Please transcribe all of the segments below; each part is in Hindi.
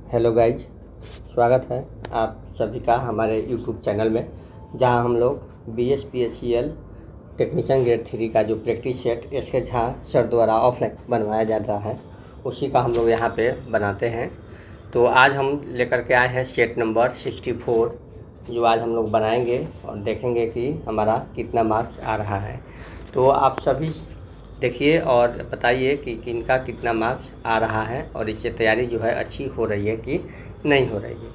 हेलो गाइज, स्वागत है आप सभी का हमारे यूट्यूब चैनल में, जहां हम लोग BSPHCL टेक्नीशियन ग्रेड 3 का जो practice set SK Jha sir द्वारा ऑफलाइन बनवाया जा रहा है, उसी का हम लोग यहां पे बनाते हैं। तो आज हम लेकर के आए हैं सेट नंबर 64, जो आज हम लोग बनाएंगे और देखेंगे कि हमारा कितना मार्क्स आ रहा है। तो आप सभी देखिए और बताइए कि किनका कितना मार्क्स आ रहा है और इससे तैयारी जो है अच्छी हो रही है कि नहीं हो रही है।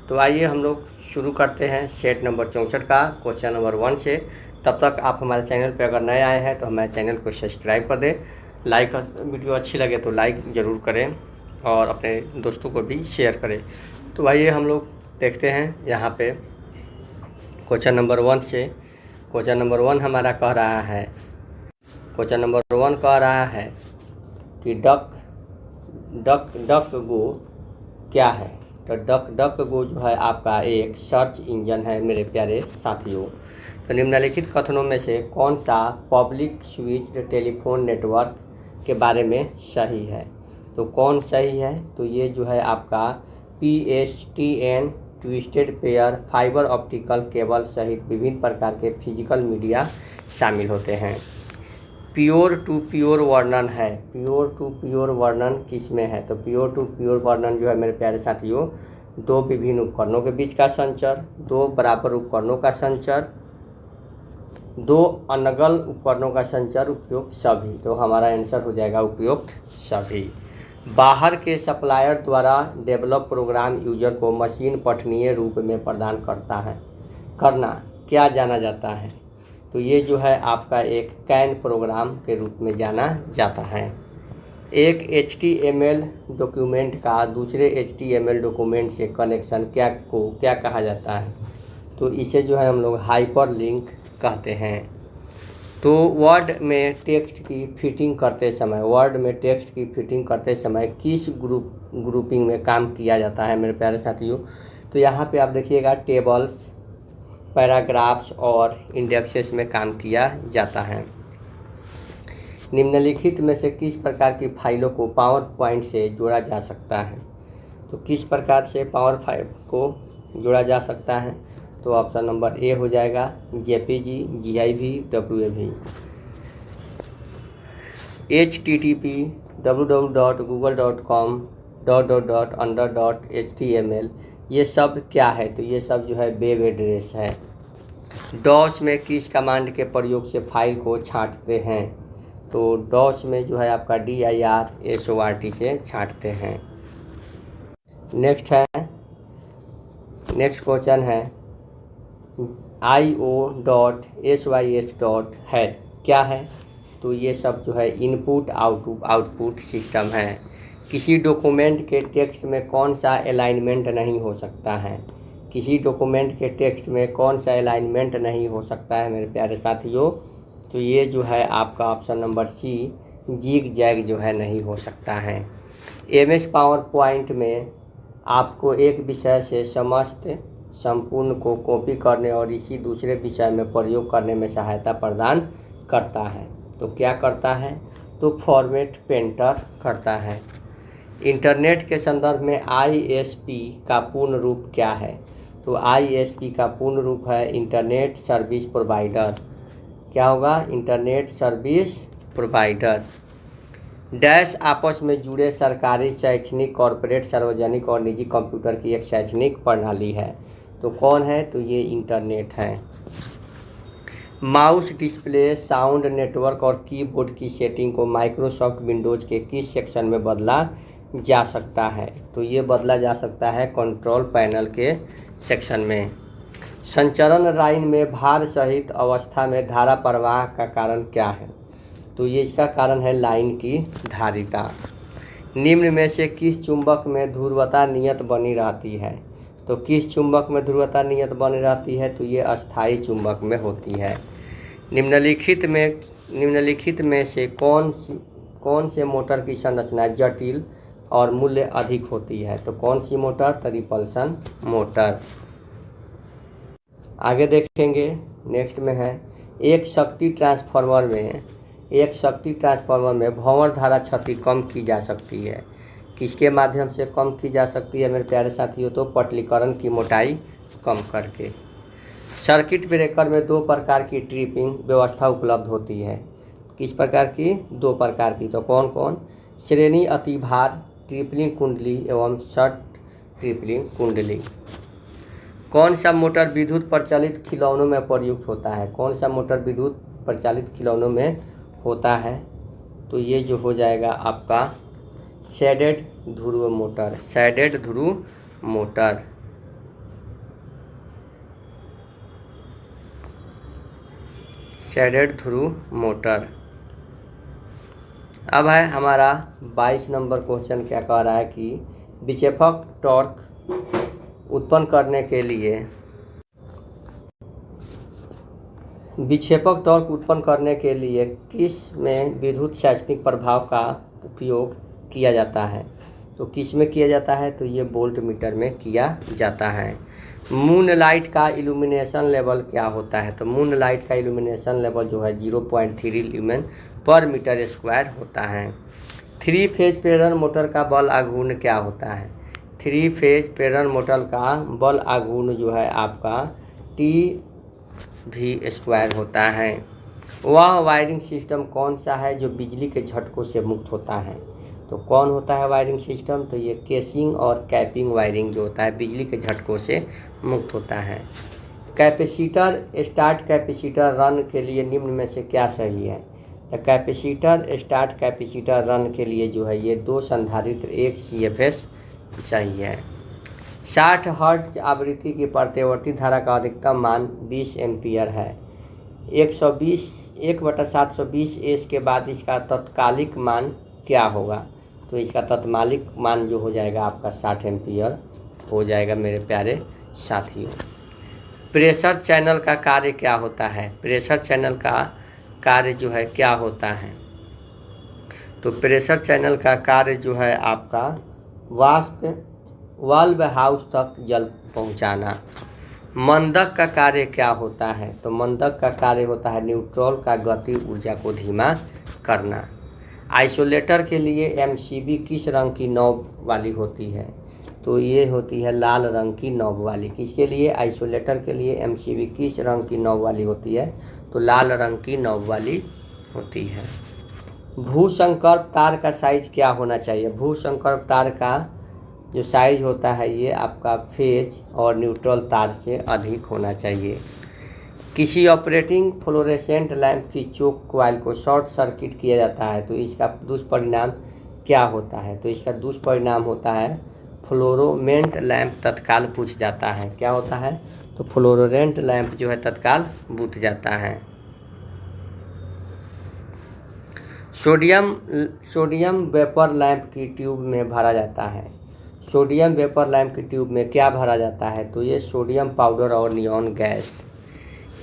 तो आइए हम लोग शुरू करते हैं सेट नंबर 64 का क्वेश्चन नंबर 1 से। तब तक आप हमारे चैनल पर अगर नए आए हैं तो हमारे चैनल को सब्सक्राइब कर दें, लाइक, वीडियो अच्छी लगे तो लाइक ज़रूर करें और अपने दोस्तों को भी शेयर करें। तो आइए हम लोग देखते हैं यहाँ पे क्वेश्चन नंबर 1 से। क्वेश्चन नंबर 1 हमारा कह रहा है, क्वेश्चन नंबर 1 कह रहा है कि डक डक डक गो क्या है। तो डक डक गो जो है आपका एक सर्च इंजन है मेरे प्यारे साथियों। तो निम्नलिखित कथनों में से कौन सा पब्लिक स्विच्ड टेलीफोन नेटवर्क के बारे में सही है। तो कौन सही है, तो ये जो है आपका PSTN twisted pair fibre optical cable सहित विभिन्न प्रकार के फिजिकल मीडिया शामिल होते हैं। प्योर टू प्योर वर्णन है, प्योर टू प्योर वर्णन किस में है। तो प्योर टू प्योर वर्णन जो है मेरे प्यारे साथियों, दो विभिन्न उपकरणों के बीच का संचर, दो बराबर उपकरणों का संचर, दो अनगल उपकरणों का संचर, उपयुक्त सभी। तो हमारा आंसर हो जाएगा उपयुक्त सभी। बाहर के सप्लायर द्वारा डेवलप प्रोग्राम यूजर को मशीन पठनीय रूप में प्रदान करना क्या जाना जाता है। तो ये जो है आपका एक कैन प्रोग्राम के रूप में जाना जाता है। एक HTML डॉक्यूमेंट का दूसरे HTML डॉक्यूमेंट से कनेक्शन क्या कहा जाता है। तो इसे जो है हम लोग हाइपर लिंक कहते हैं। तो वर्ड में टेक्स्ट की फिटिंग करते समय किस ग्रुपिंग में काम किया जाता है मेरे प्यारे साथियों। तो यहाँ पे आप देखिएगा टेबल्स, पैराग्राफ्स और इंडेक्सेस में काम किया जाता है। निम्नलिखित में से किस प्रकार की फाइलों को पावर पॉइंट से जोड़ा जा सकता है। तो किस प्रकार से पावर फाइल को जोड़ा जा सकता है। तो ऑप्शन नंबर ए हो जाएगा JPG, GIV, WAV। HTTP, www.google.com ... ये सब क्या है। तो ये सब जो है वेब एड्रेस है। डॉस में किस कमांड के प्रयोग से फाइल को छांटते हैं। तो डॉस में जो है आपका DIR SORT से छांटते हैं। नेक्स्ट क्वेश्चन है IO.SYS. क्या है। तो ये सब जो है इनपुट आउटपुट सिस्टम है। किसी डॉक्यूमेंट के टेक्स्ट में कौन सा अलाइनमेंट नहीं हो सकता है। किसी डॉक्यूमेंट के टेक्स्ट में कौन सा अलाइनमेंट नहीं हो सकता है मेरे प्यारे साथियों। तो ये जो है आपका option number C, zig zag जो है नहीं हो सकता है। MS पावर पॉइंट में आपको एक विषय से समस्त संपूर्ण को कॉपी करने और इसी दूसरे विषय में प्रयोग करने में सहायता प्रदान करता है। तो क्या करता है। तो फॉर्मेट पेंटर करता है। इंटरनेट के संदर्भ में ISP का पूर्ण रूप क्या है। तो ISP का पूर्ण रूप है इंटरनेट सर्विस प्रोवाइडर। क्या होगा, इंटरनेट सर्विस प्रोवाइडर। डैश आपस में जुड़े सरकारी, शैक्षणिक, कॉरपोरेट, सार्वजनिक और निजी कंप्यूटर की एक शैक्षणिक प्रणाली है। तो कौन है। तो ये इंटरनेट है। माउस, डिस्प्ले, साउंड, नेटवर्क और कीबोर्ड की सेटिंग को माइक्रोसॉफ्ट विंडोज़ के किस सेक्शन में बदला जा सकता है। तो ये बदला जा सकता है कंट्रोल पैनल के सेक्शन में। संचरण लाइन में भार सहित अवस्था में धारा प्रवाह का कारण क्या है। तो ये इसका कारण है लाइन की धारिता। निम्न में से किस चुंबक में ध्रुवता नियत बनी रहती है। तो किस चुंबक में ध्रुवता नियत बनी रहती है। तो ये अस्थायी चुंबक में होती है। निम्नलिखित में से कौन से मोटर की संरचना जटिल और मूल्य अधिक होती है। तो कौन सी मोटर। तो रिपल्सन मोटर। आगे देखेंगे। नेक्स्ट में है एक शक्ति ट्रांसफार्मर में भंवर धारा क्षति कम की जा सकती है। किसके माध्यम से कम की जा सकती है मेरे प्यारे साथियों? तो पटलीकरण की मोटाई कम करके। सर्किट ब्रेकर में 2 प्रकार की ट्रिपिंग व्यवस्था उपलब्ध होती है। किस प्रकार की? 2 प्रकार की। तो कौन कौन? श्रेणी अतिभार ट्रिपलिंग कुंडली एवं शॉर्ट ट्रिपलिंग कुंडली। कौन सा मोटर विद्युत प्रचालित खिलौनों में प्रयुक्त होता है? कौन सा मोटर विद्युत प्रचालित खिलौनों में होता है? तो ये जो हो जाएगा आपका शेडेड ध्रुव मोटर। शेडेड ध्रुव मोटर। शेडेड ध्रुव मोटर। अब है हमारा 22 नंबर क्वेश्चन। क्या कह रहा है कि विक्षेपक टॉर्क उत्पन्न करने के लिए किस में विद्युत क्षैतिज प्रभाव का उपयोग किया जाता है? तो किस में किया जाता है? तो ये वोल्ट मीटर में किया जाता है। मून लाइट का इल्यूमिनेशन लेवल क्या होता है? तो मून लाइट का इल्यूमिनेशन लेवल जो है 0.3 ल्यूमेन पर मीटर स्क्वायर होता है। 3 फेज प्रेरण मोटर का बल आघूर्ण क्या होता है? 3 फेज प्रेरण मोटर का बल आघूर्ण जो है आपका TV² होता है। वह वायरिंग सिस्टम कौन सा है जो बिजली के झटकों से मुक्त होता है? तो कौन होता है वायरिंग सिस्टम? तो ये केसिंग और कैपिंग वायरिंग जो होता है बिजली के झटकों से मुक्त होता है। कैपेसिटर स्टार्ट कैपेसिटर रन के लिए निम्न में से क्या सही है? तो कैपेसिटर स्टार्ट कैपेसिटर रन के लिए जो है ये 2 संधारित्र 1 CFS सही है। 60 हर्ट्ज आवृत्ति की प्रत्यावर्ती धारा का अधिकतम मान 20 एम्पियर है। 1/720 एस के बाद इसका तत्कालिक मान क्या होगा? तो इसका तत्कालिक मान जो हो जाएगा आपका 60 एम्पियर हो जाएगा मेरे प्यारे साथियों। प्रेशर चैनल का कार्य क्या होता है? प्रेशर चैनल का कार्य जो है क्या होता है? तो प्रेशर चैनल का कार्य जो है आपका वाल्व हाउस तक जल पहुंचाना। मंदक का कार्य क्या होता है? तो मंदक का कार्य होता है न्यूट्रॉन का गति ऊर्जा को धीमा करना। आइसोलेटर के लिए MCB किस रंग की नॉब वाली होती है? तो ये होती है लाल रंग की नॉब वाली। किसके लिए? आइसोलेटर के लिए MCB किस रंग की नॉब वाली होती है? तो लाल रंग की नॉब वाली होती है। भूसंकल्प तार का साइज क्या होना चाहिए? भूसंकल्प तार का जो साइज होता है ये आपका फेज और न्यूट्रल तार से अधिक होना चाहिए। किसी ऑपरेटिंग फ्लोरेसेंट लैंप की चोक कॉइल को शॉर्ट सर्किट किया जाता है तो इसका दुष्परिणाम क्या होता है? तो इसका दुष्परिणाम होता है फ्लोरोसेंट लैंप तत्काल बुझ जाता है। क्या होता है? तो फ्लोरोसेंट लैंप जो है तत्काल बुझ जाता है। सोडियम वेपर लैंप की ट्यूब में भरा जाता है। सोडियम वेपर लैंप की ट्यूब में क्या भरा जाता है? तो ये सोडियम पाउडर और नियॉन गैस।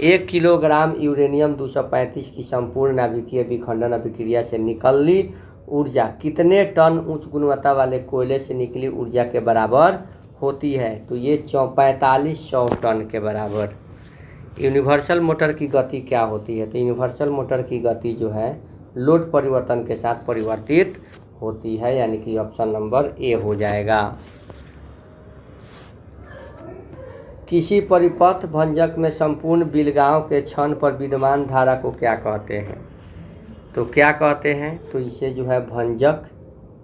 1 किलोग्राम यूरेनियम 235 की संपूर्ण नाभिकीय विखंडन अभिक्रिया से निकली ऊर्जा कितने टन उच्च गुणवत्ता वाले कोयले से निकली ऊर्जा के बराबर होती है? तो ये 4500 टन के बराबर। यूनिवर्सल मोटर की गति क्या होती है? तो यूनिवर्सल मोटर की गति जो है लोड परिवर्तन के साथ परिवर्तित होती है, यानी कि ऑप्शन नंबर ए हो जाएगा। किसी परिपथ भंजक में संपूर्ण बिलगांव के क्षण पर विद्यमान धारा को क्या कहते हैं? तो क्या कहते हैं? तो इसे जो है भंजक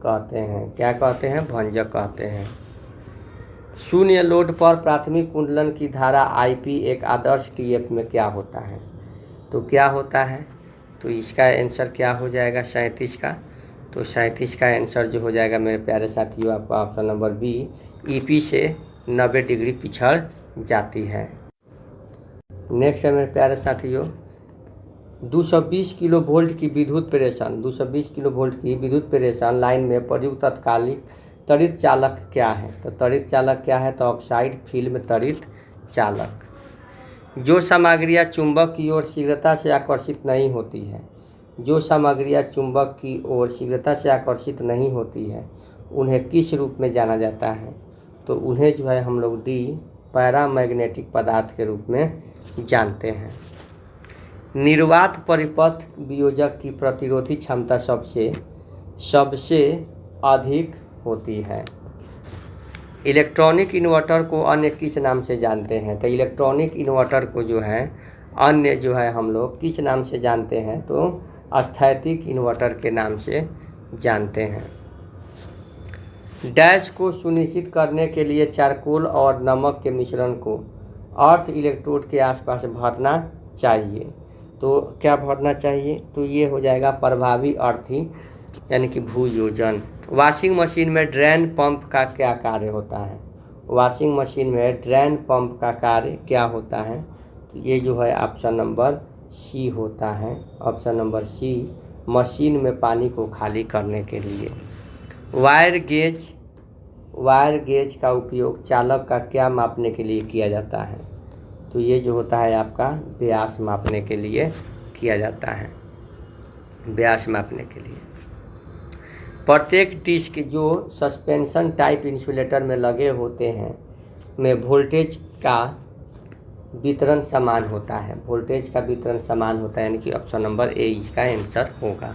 कहते हैं। क्या कहते हैं? भंजक कहते हैं। शून्य लोड पर प्राथमिक कुंडलन की धारा IP एक आदर्श TF में क्या होता है? तो क्या होता है? तो इसका आंसर क्या हो जाएगा 37 का? तो 37 का आंसर जो हो जाएगा मेरे प्यारे साथियों आपका ऑप्शन नंबर बी EP से 90 डिग्री पिछड़ जाती है। नेक्स्ट है मेरे प्यारे साथियों 220 किलो वोल्ट की विद्युत प्रेषण 220 किलो वोल्ट की विद्युत प्रेषण लाइन में प्रयुक्त तत्कालिक त्वरित चालक क्या है? तो त्वरित चालक क्या है? तो ऑक्साइड फिल्म त्वरित चालक। जो सामग्रियाँ चुंबक की ओर शीघ्रता से आकर्षित नहीं होती है, जो सामग्रियाँ चुंबक की ओर शीघ्रता से आकर्षित नहीं होती है उन्हें किस रूप में जाना जाता है? तो उन्हें जो है हम लोग डी पैरामैग्नेटिक पदार्थ के रूप में जानते हैं। निर्वात परिपथ वियोजक की प्रतिरोधी क्षमता सबसे अधिक होती है। इलेक्ट्रॉनिक इन्वर्टर को अन्य किस नाम से जानते हैं? तो इलेक्ट्रॉनिक इन्वर्टर को जो है अन्य जो है हम लोग किस नाम से जानते हैं? तो स्थैतिक इन्वर्टर के नाम से जानते हैं। डैश को सुनिश्चित करने के लिए चारकोल और नमक के मिश्रण को अर्थ इलेक्ट्रोड के आसपास भरना चाहिए। तो क्या भरना चाहिए? तो ये हो जाएगा प्रभावी अर्थी यानी कि भूयोजन। वॉशिंग मशीन में ड्रेन पंप का क्या कार्य होता है? वॉशिंग मशीन में ड्रेन पंप का कार्य क्या होता है? तो ये जो है ऑप्शन नंबर सी होता है। ऑप्शन नंबर सी, मशीन में पानी को खाली करने के लिए। वायर गेज का उपयोग चालक का क्या मापने के लिए किया जाता है? तो ये जो होता है आपका व्यास मापने के लिए किया जाता है, व्यास मापने के लिए। प्रत्येक डिस्क जो सस्पेंशन टाइप इंसुलेटर में लगे होते हैं में वोल्टेज का वितरण समान होता है। वोल्टेज का वितरण समान होता है, यानी कि ऑप्शन नंबर ए इसका आंसर होगा।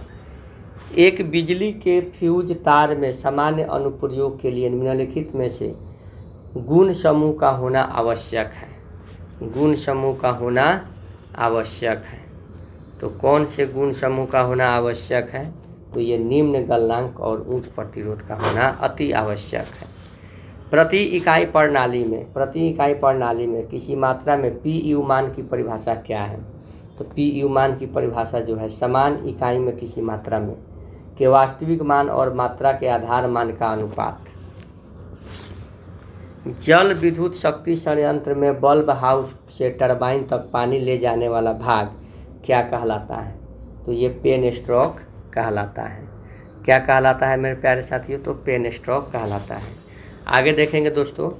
एक बिजली के फ्यूज तार में सामान्य अनुप्रयोग के लिए निम्नलिखित में से गुण समूह का होना आवश्यक है। गुण समूह का होना आवश्यक है। तो कौन से गुण समूह का होना आवश्यक है? तो ये निम्न गलनांक और उच्च प्रतिरोध का होना अति आवश्यक है। प्रति इकाई प्रणाली में किसी मात्रा में पी यू मान की परिभाषा क्या है? तो पी यू मान की परिभाषा जो है समान इकाई में किसी मात्रा में के वास्तविक मान और मात्रा के आधार मान का अनुपात। जल विद्युत शक्ति संयंत्र में बल्ब हाउस से टरबाइन तक पानी ले जाने वाला भाग क्या कहलाता है? तो ये पेन स्ट्रोक कहलाता है। क्या कहलाता है मेरे प्यारे साथियों? तो पेन स्ट्रोक कहलाता है। आगे देखेंगे दोस्तों,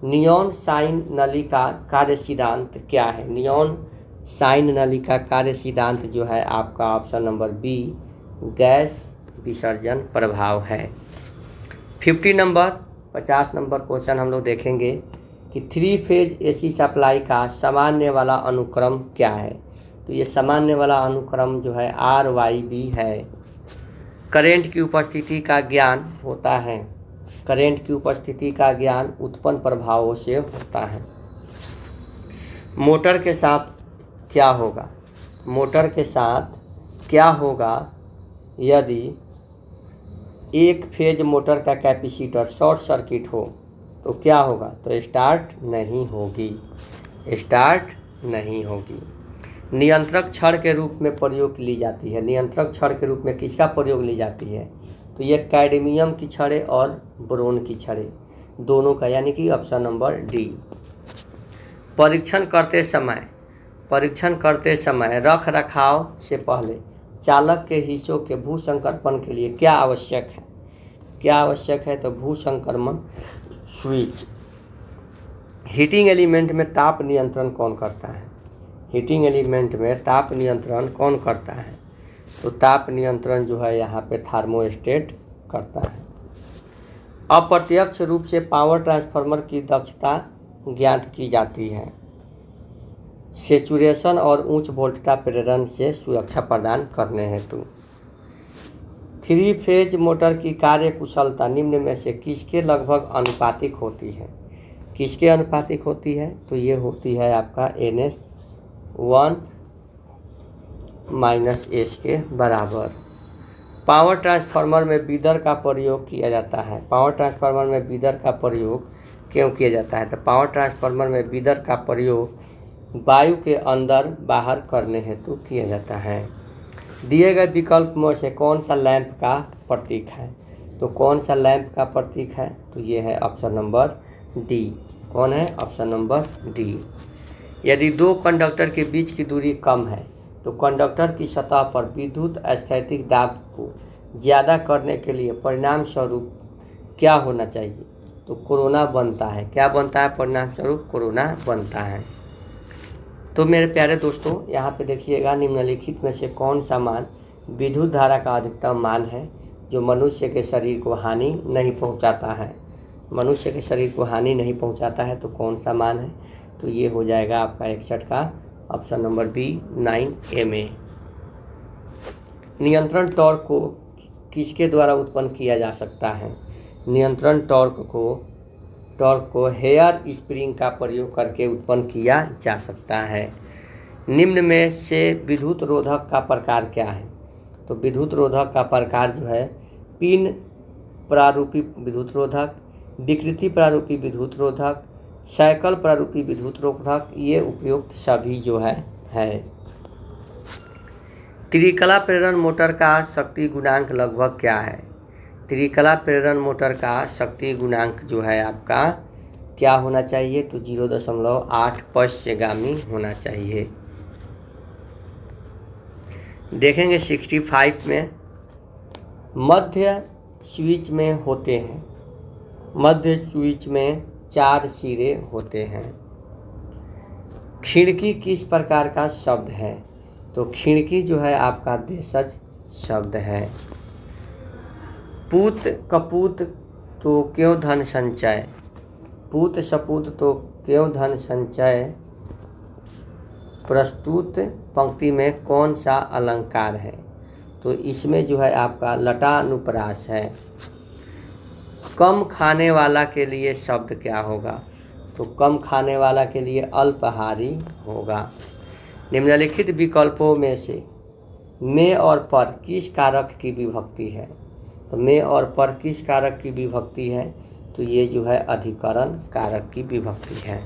नियॉन साइन नली का कार्य सिद्धांत क्या है? नियॉन साइन नली का कार्य सिद्धांत जो है आपका ऑप्शन नंबर बी गैस विसर्जन प्रभाव है। 50 नंबर क्वेश्चन हम लोग देखेंगे कि 3 फेज एसी सप्लाई का सामान्य वाला अनुक्रम क्या है? तो ये सामान्य वाला अनुक्रम जो है RYB है। करंट की उपस्थिति का ज्ञान होता है। करंट की उपस्थिति का ज्ञान उत्पन्न प्रभावों से होता है। मोटर के साथ क्या होगा? मोटर के साथ क्या होगा यदि एक फेज मोटर का कैपेसिटर शॉर्ट सर्किट हो? तो क्या होगा? तो स्टार्ट नहीं होगी। नियंत्रक छड़ के रूप में प्रयोग ली जाती है। नियंत्रक छड़ के रूप में किसका प्रयोग ली जाती है? तो ये कैडमियम की छड़ें और बोरोन की छड़ें दोनों का, यानी कि ऑप्शन नंबर डी। परीक्षण करते समय रख रखाव से पहले चालक के हिस्सों के भू संकर्पण के लिए क्या आवश्यक है? क्या आवश्यक है? तो भू संक्रमण स्विच। हीटिंग एलिमेंट में ताप नियंत्रण कौन करता है? हीटिंग एलिमेंट में ताप नियंत्रण कौन करता है? तो ताप नियंत्रण जो है यहाँ पे थर्मोस्टेट करता है। अप्रत्यक्ष रूप से पावर ट्रांसफार्मर की दक्षता ज्ञात की जाती है सेचुरेशन और उच्च वोल्टता प्रेरण से सुरक्षा प्रदान करने हेतु। 3 फेज मोटर की कार्य कुशलता निम्न में से किसके लगभग अनुपातिक होती है? किसके अनुपातिक होती है? तो ये होती है आपका NS1 - S के बराबर। पावर ट्रांसफार्मर में बीदर का प्रयोग किया जाता है। पावर ट्रांसफार्मर में बीदर का प्रयोग क्यों किया जाता है? तो पावर ट्रांसफार्मर में बीदर का प्रयोग वायु के अंदर बाहर करने हेतु किया जाता है। दिए गए विकल्प में से कौन सा लैंप का प्रतीक है? तो कौन सा लैंप का प्रतीक है? तो ये है ऑप्शन नंबर डी। कौन है? Option number D. यदि 2 कंडक्टर के बीच की दूरी कम है तो कंडक्टर की सतह पर विद्युत स्थैतिक दाब को ज़्यादा करने के लिए परिणाम स्वरूप क्या होना चाहिए? तो कोरोना बनता है। क्या बनता है? परिणाम स्वरूप कोरोना बनता है। तो मेरे प्यारे दोस्तों, यहाँ पे देखिएगा निम्नलिखित में से कौन सा मान विद्युत धारा का अधिकतम मान है जो मनुष्य के शरीर को हानि नहीं पहुँचाता है? मनुष्य के शरीर को हानि नहीं पहुँचाता है तो कौन सा मान है? तो ये हो जाएगा आपका 61 का ऑप्शन नंबर बी 9 MA। नियंत्रण टॉर्क को किसके द्वारा उत्पन्न किया जा सकता है? नियंत्रण टॉर्क को हेयर स्प्रिंग का प्रयोग करके उत्पन्न किया जा सकता है। निम्न में से विद्युत रोधक का प्रकार क्या है? तो विद्युत रोधक का प्रकार जो है पिन प्रारूपी विद्युत रोधक, विकृति प्रारूपी विद्युत रोधक, साइकिल प्रारूपी विद्युत रोधक, ये उपयुक्त सभी जो है। त्रिकला प्रेरण मोटर का शक्ति गुणांक लगभग क्या है? त्रिकला प्रेरण मोटर का शक्ति गुणांक जो है आपका क्या होना चाहिए? तो 0.8 पश्चगामी होना चाहिए। देखेंगे 65 में मध्य स्विच में होते हैं। मध्य स्विच में 4 सिरे होते हैं। खिड़की किस प्रकार का शब्द है? तो खिड़की जो है आपका देशज शब्द है। पूत कपूत तो क्यों धन संचय? पूत सपूत तो क्यों धन संचय? प्रस्तुत पंक्ति में कौन सा अलंकार है? तो इसमें जो है आपका लटानुप्रास है। कम खाने वाला के लिए शब्द क्या होगा? तो कम खाने वाला के लिए अल्पाहारी होगा। निम्नलिखित विकल्पों में से में और पर किस कारक की विभक्ति है? तो में और पर किस कारक की विभक्ति है? तो ये जो है अधिकरण कारक की विभक्ति है।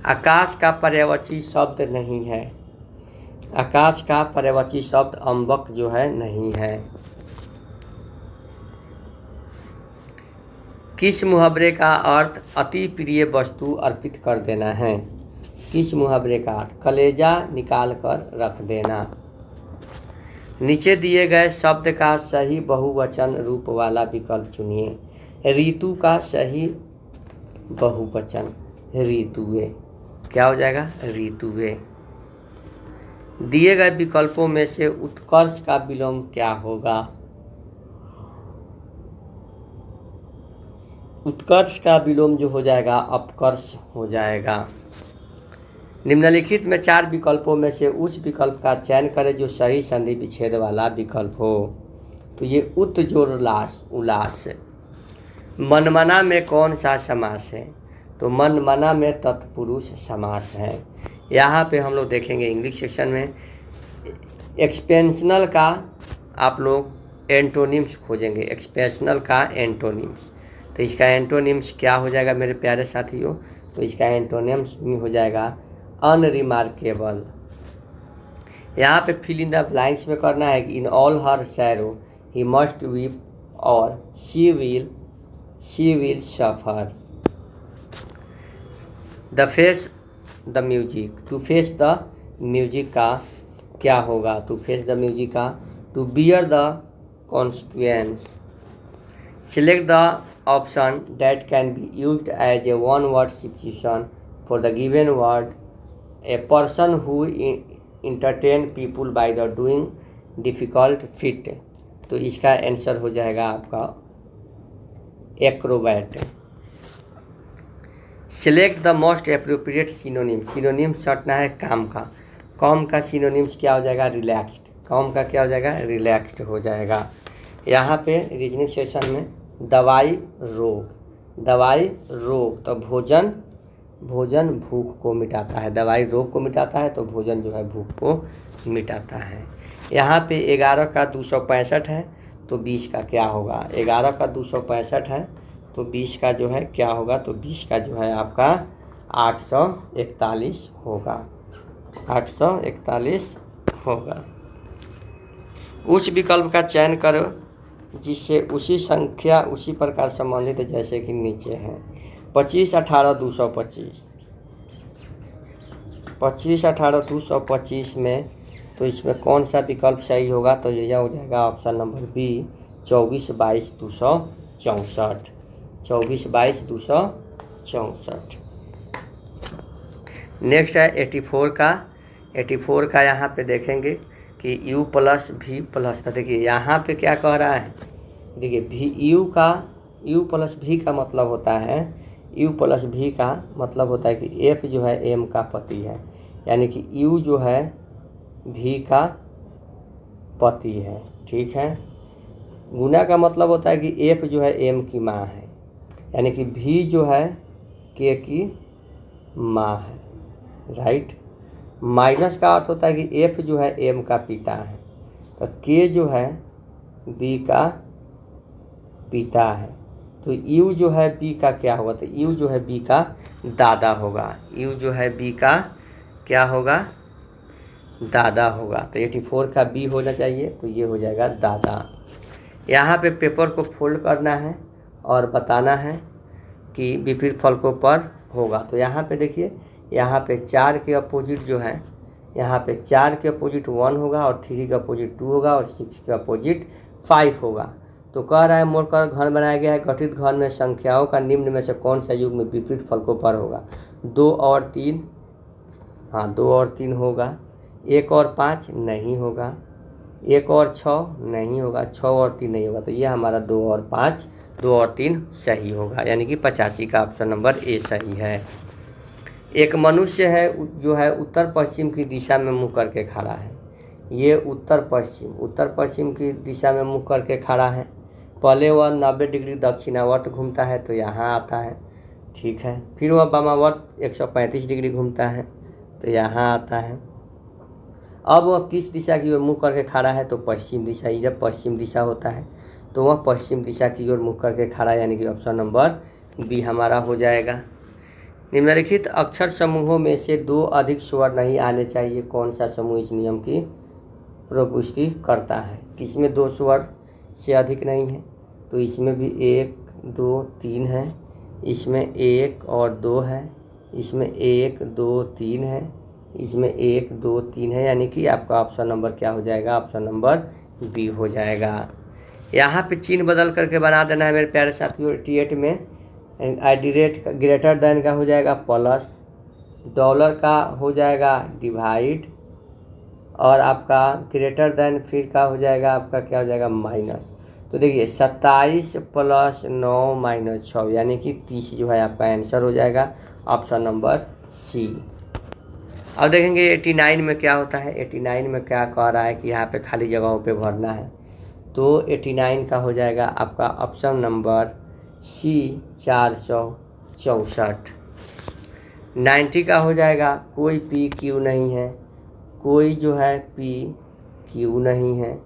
आकाश का पर्यायवाची शब्द नहीं है। आकाश का पर्यायवाची शब्द अम्बक जो है नहीं है। किस मुहावरे का अर्थ अति प्रिय वस्तु अर्पित कर देना है? किस मुहावरे का अर्थ कलेजा निकाल कर रख देना। नीचे दिए गए शब्द का सही बहुवचन रूप वाला विकल्प चुनिए। ऋतु का सही बहुवचन ऋतुए, क्या हो जाएगा? ऋतुए। दिए गए विकल्पों में से उत्कर्ष का विलोम क्या होगा? उत्कर्ष का विलोम जो हो जाएगा अपकर्ष हो जाएगा। निम्नलिखित में 4 विकल्पों में से उस विकल्प का चयन करें जो सही संधि विच्छेद वाला विकल्प हो। तो ये उत्जोरलास उल्लास। मनमना में कौन सा समास है? तो मनमना में तत्पुरुष समास है। यहाँ पे हम लोग देखेंगे इंग्लिश सेक्शन में एक्सपेंशनल का आप लोग एंटोनिम्स खोजेंगे। एक्सपेंशनल का एंटोनिम्स, तो इसका एंटोनिम्स क्या हो जाएगा मेरे प्यारे साथियों? तो इसका एंटोनिम्स में हो जाएगा अनरिमार्केबल। यहाँ पे फिल इन द ब्लैंक्स में करना है कि in all her sorrow he must weep और she will suffer. The face the music, to face the music का क्या होगा? टू फेस द म्यूजिक का to bear the consequence. Select the option that can be used as a one word substitution for the given word. A person who entertain people by the doing difficult feat। तो इसका आंसर हो जाएगा आपका acrobat. Select the most appropriate synonym. Synonym सटना है काम का। काम का सिनोनिम्स क्या हो जाएगा? रिलैक्स्ड। काम का क्या हो जाएगा? रिलैक्स्ड हो जाएगा। यहाँ पे रीजनिंग सेशन में दवाई रोग, दवाई रोग तो भोजन भूख को मिटाता है। दवाई रोग को मिटाता है तो भोजन जो है भूख को मिटाता है। यहाँ पे 11 का 265 है तो 20 का क्या होगा? 11 का 265 है तो 20 का जो है क्या होगा? तो 20 का जो है आपका 841 होगा। 841 होगा। उस विकल्प का चयन करो जिससे उसी संख्या उसी प्रकार संबंधित जैसे कि नीचे है। 25, 18, 225। 25, 18, 225 में तो इसमें कौन सा विकल्प सही होगा? तो यह हो जाएगा ऑप्शन नंबर बी 24, 22, 264। 24, 22, 264। नेक्स्ट है 84 का। 84 का यहाँ पे देखेंगे कि u प्लस v प्लस, देखिए यहाँ पे क्या कह रहा है? देखिए u प्लस v का मतलब होता है, u प्लस v का मतलब होता है कि f जो है m का पति है, यानी कि u जो है v का पति है। ठीक है। गुना का मतलब होता है कि f जो है m की माँ है, यानी कि भी जो है के की माँ है, राइट। माइनस का अर्थ होता है कि एफ जो है एम का पिता है, तो के जो है बी का पिता है, तो यू जो है बी का क्या होगा, तो यू जो है बी का दादा होगा। यू जो है बी का क्या होगा, दादा होगा। तो 84 का बी होना चाहिए, तो ये हो जाएगा दादा। यहाँ पे पेपर को फोल्ड करना है और बताना है कि विपरीत फलकों पर होगा। तो यहाँ पे देखिए, यहाँ पे 4 के अपोजिट जो है, यहाँ पे 4 के अपोजिट 1 होगा और 3 के अपोजिट 2 होगा और 6 के अपोजिट 5 होगा। तो कह रहा है मोड़कर घन बनाया गया है, गठित घन में संख्याओं का निम्न में से कौन सा युग्म विपरीत फलकों पर होगा। 2 और 3, हाँ 2 और 3 होगा। 1 और 5 नहीं होगा। 1 और 6 नहीं होगा। 6 और 3 नहीं होगा। तो ये हमारा 2 और 5, 2 और 3 सही होगा, यानी कि 85 का ऑप्शन नंबर ए सही है। एक मनुष्य है जो है उत्तर पश्चिम की दिशा में मुँह करके खड़ा है। ये उत्तर पश्चिम की दिशा में मुँह करके खड़ा है। पहले वह 90 डिग्री दक्षिणावर्त घूमता है, तो यहाँ आता है, ठीक है। फिर वह वामावर्त 135 डिग्री घूमता है, तो यहाँ आता है। अब वह किस दिशा की ओर मुँह करके खड़ा है, तो पश्चिम दिशा। ये जब पश्चिम दिशा होता है तो वह पश्चिम दिशा की ओर मुँह करके खड़ा है, यानी कि ऑप्शन नंबर बी हमारा हो जाएगा। निम्नलिखित अक्षर समूहों में से 2 अधिक स्वर नहीं आने चाहिए। कौन सा समूह इस नियम की प्रपुष्टि करता है। किसमें 2 स्वर से अधिक नहीं है, तो इसमें भी 1 2 3 है, इसमें 1 और 2 है, इसमें 1 2 3 है, इसमें 1 2 3 है, यानी कि आपका ऑप्शन नंबर क्या हो जाएगा, ऑप्शन नंबर बी हो जाएगा। यहाँ पे चिन्ह बदल करके बना देना है मेरे प्यारे साथियों। 88 में ग्रेटर देन का हो जाएगा प्लस, डॉलर का हो जाएगा डिवाइड, और आपका ग्रेटर देन फिर का हो जाएगा आपका क्या हो जाएगा माइनस। तो देखिए 27 + 9 - 6, यानी कि 30 जो है आपका आंसर हो जाएगा, ऑप्शन नंबर सी। अब देखेंगे 89 में क्या होता है। 89 में क्या कह रहा है कि यहाँ पे खाली जगहों पे भरना है, तो 89 का हो जाएगा आपका ऑप्शन नंबर सी 464। 90 का हो जाएगा कोई पी क्यू नहीं है, कोई जो है पी क्यू नहीं है,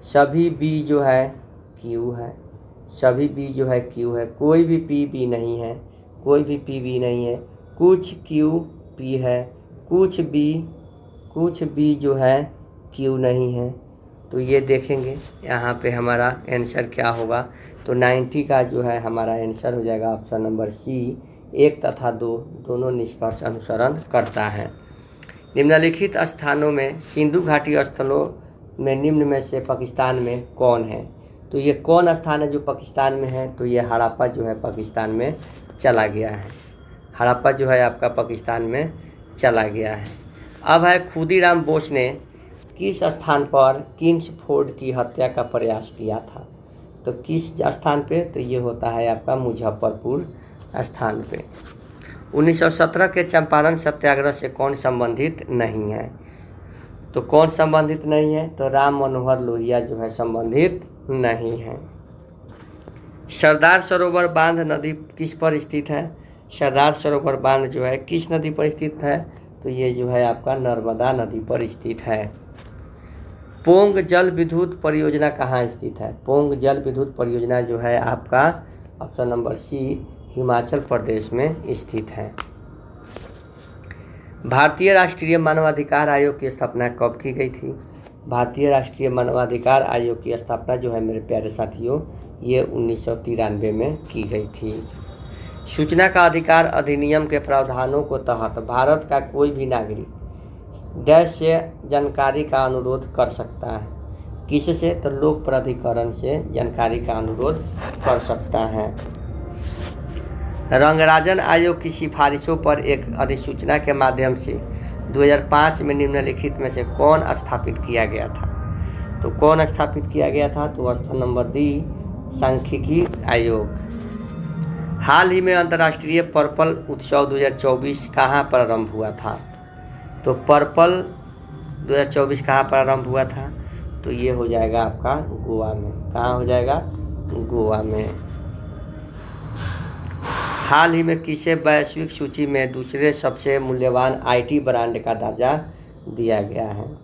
सभी बी जो है क्यू है, सभी बी जो है क्यू है, कोई भी पी बी नहीं है, कोई भी पी बी नहीं है, कुछ क्यू पी है, कुछ बी जो है क्यू नहीं है। तो ये देखेंगे यहाँ पे हमारा आंसर क्या होगा। तो 90 का जो है हमारा आंसर हो जाएगा ऑप्शन नंबर सी। 1 तथा 2 दोनों निष्कर्ष अनुसरण करता है। निम्नलिखित स्थानों में सिंधु घाटी स्थलों में निम्न में से पाकिस्तान में कौन है। तो ये कौन स्थान है जो पाकिस्तान में है, तो ये हड़प्पा जो है पाकिस्तान में चला गया है। हड़प्पा जो है आपका पाकिस्तान में चला गया है। अब है खुदीराम बोस ने किस स्थान पर किंग्सफोर्ड की हत्या का प्रयास किया था। तो किस स्थान पे, तो ये होता है आपका मुजफ्फरपुर स्थान पे। 1917 के चंपारण सत्याग्रह से कौन संबंधित नहीं है। तो कौन संबंधित नहीं है, तो राम मनोहर लोहिया जो है संबंधित नहीं है। सरदार सरोवर बांध नदी किस पर स्थित है। सरदार सरोवर बांध जो है किस नदी पर स्थित है, तो ये जो है आपका नर्मदा नदी पर स्थित है। पोंग जल विद्युत परियोजना कहाँ स्थित है। पोंग जल विद्युत परियोजना जो है आपका option number C Himachal Pradesh में स्थित है। भारतीय राष्ट्रीय मानवाधिकार आयोग की स्थापना कब की गई थी। भारतीय राष्ट्रीय मानवाधिकार आयोग की स्थापना जो है मेरे प्यारे साथियों ये 1993 में की गई थी। सूचना का अधिकार अधिनियम के प्रावधानों को तहत भारत का कोई भी नागरिक डैश से जानकारी का अनुरोध कर सकता है। किससे, तो लोक प्राधिकरण से जानकारी का अनुरोध कर सकता है। रंगराजन आयोग की सिफारिशों पर एक अधिसूचना के माध्यम से 2005 में निम्नलिखित में से कौन स्थापित किया गया था। तो कौन स्थापित किया गया था, तो ऑप्शन नंबर डी सांख्यिकी आयोग। हाल ही में अंतर्राष्ट्रीय पर्पल उत्सव 2024 कहाँ प्रारंभ हुआ था। तो पर्पल 2024 कहाँ प्रारंभ हुआ था, तो ये हो जाएगा आपका गोवा में। कहाँ हो जाएगा, गोवा में। हाल ही में किसे वैश्विक सूची में दूसरे सबसे मूल्यवान आईटी ब्रांड का दर्जा दिया गया है?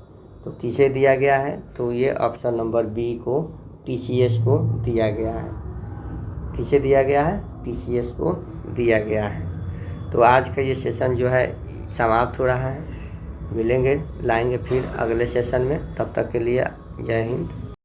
तो किसे दिया गया है? तो ये ऑप्शन नंबर बी को टीसीएस को दिया गया है। किसे दिया गया है? टीसीएस को दिया गया है। तो आज का ये सेशन जो है समाप्त हो रहा है। मिलेंगे, लाएंगे फिर अगले सेशन में। तब तक के लिए जय हिंद।